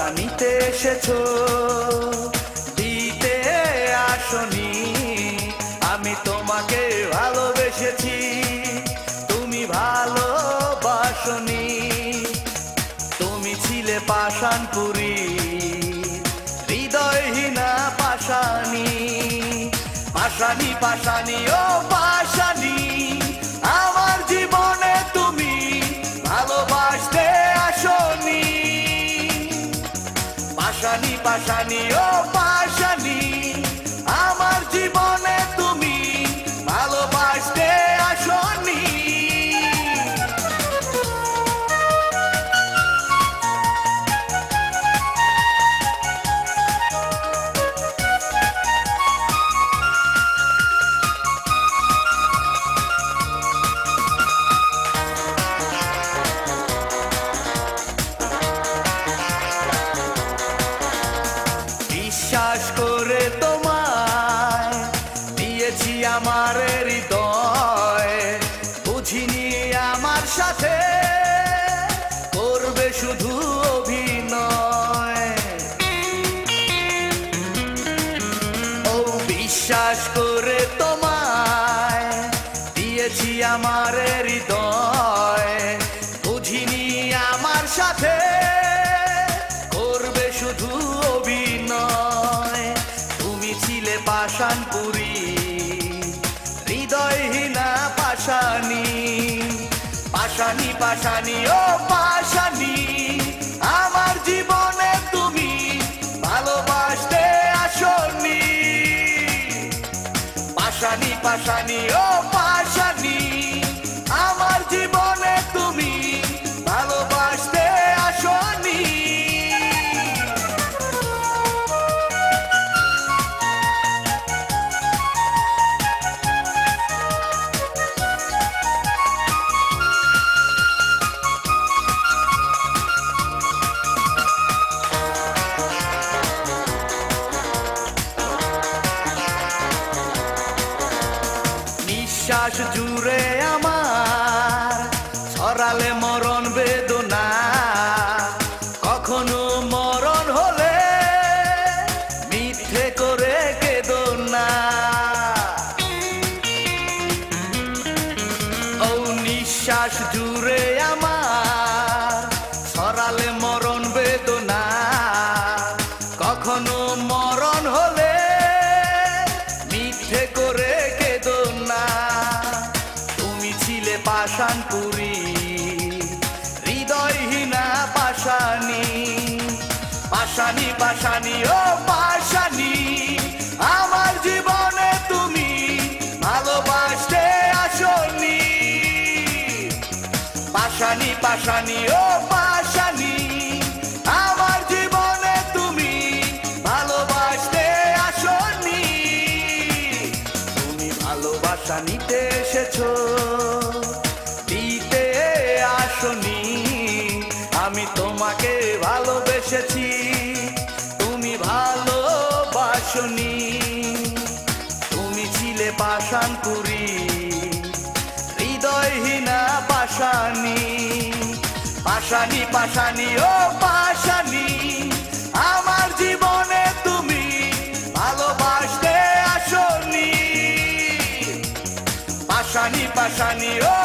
ভালোবাসা নিতে এসেছো, দিতে আসনি। আমি তোমাকে ভালোবেসেছি, তুমি ভালোবাসনি। তুমি ছিলে পাষাণপুরী, হৃদয়হীনা পাষাণী। পাষাণী পাষাণী ও পাষাণী, আমার জীবনে তুমি ভালোবাসতে আসনি। পাষাণী পাষাণী ও পাষাণী, আমার জীবনে তুমি ভালোবাসতে আসনি। বিশ্বাস করে তোমায় দিয়েছি আমার হৃদয়, বুঝিনি আমার সাথে করবে শুধু অভিনয়। ও বিশ্বাস করে তোমায় দিয়েছি আমার হৃদয়, বুঝিনি আমার সাথে করবে শুধু অভিনয়। তুমি ছিলে পাষাণপুরী, হৃদয়হীনা পাষাণী। পাষাণী পাষাণী ও পাষাণী, আমার জীবনে তুমি ভালোবাসতে আসনি। পাষাণী পাষাণী ও পাষাণী, আমার জীবনে তুমি ভালোবাসতে আসনি। নিঃশ্বাস জুড়ে আমার ছড়ালে মরণ বেদনা, কখনো মরণ হলে মিথ্যে করে কেঁদো না। ও নিঃশ্বাস জুড়ে আমার ছড়ালে মরণ বেদনা, কখনো মরণ হলে মিথ্যে করে কেঁদো না। তুমি ছিলে পাষাণপুরী, হৃদয়হীনা পাষাণী। পাষাণী পাষাণী ও পাষাণী, আমার জীবনে তুমি ভালোবাসতে আসনি। পাষাণী পাষাণী ও পাষাণী, আমার জীবনে তুমি ভালোবাসতে আসনি। তুমি ভালোবাসা নিতে এসেছো, দিতে আসনি। আমি তোমাকে ভালোবেসেছি, তুমি ভালোবাসনি। তুমি ছিলে পাষাণপুরী, হৃদয়হীনা পাষাণী। পাষাণী পাষাণী ও পাষাণী, আমার জীবনে তুমি ভালোবাসতে আসনি। পাষাণী পাষাণী ও